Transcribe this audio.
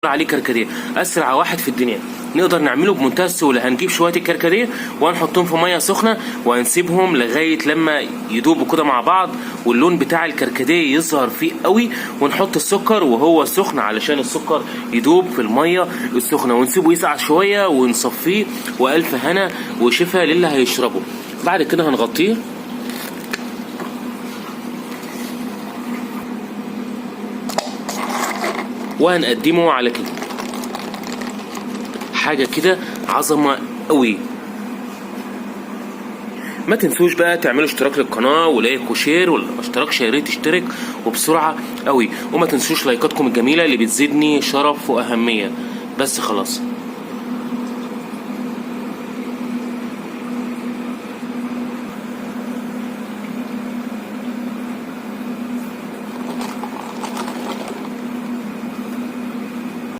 عليه كركديه، اسرع واحد في الدنيا. نقدر نعمله بمنتهى السهوله. هنجيب شويه الكركديه وهنحطهم في ميه سخنه وهنسيبهم لغايه لما يدوبوا كده مع بعض واللون بتاع الكركديه يظهر فيه قوي، ونحط السكر وهو سخن علشان السكر يدوب في الميه السخنه، ونسيبه يسقع شويه ونصفيه. والف هنا وشفا للي هيشربه. بعد كده هنغطيه وهنقدمه على كده حاجة كده عظمة قوي. ما تنسوش بقى تعملوا اشتراك للقناة ولايك وشير، واللي ما اشتركش يا ريت يشترك وبسرعة قوي. وما تنسوش لايكاتكم الجميلة اللي بتزيدني شرف وأهمية. بس خلاص.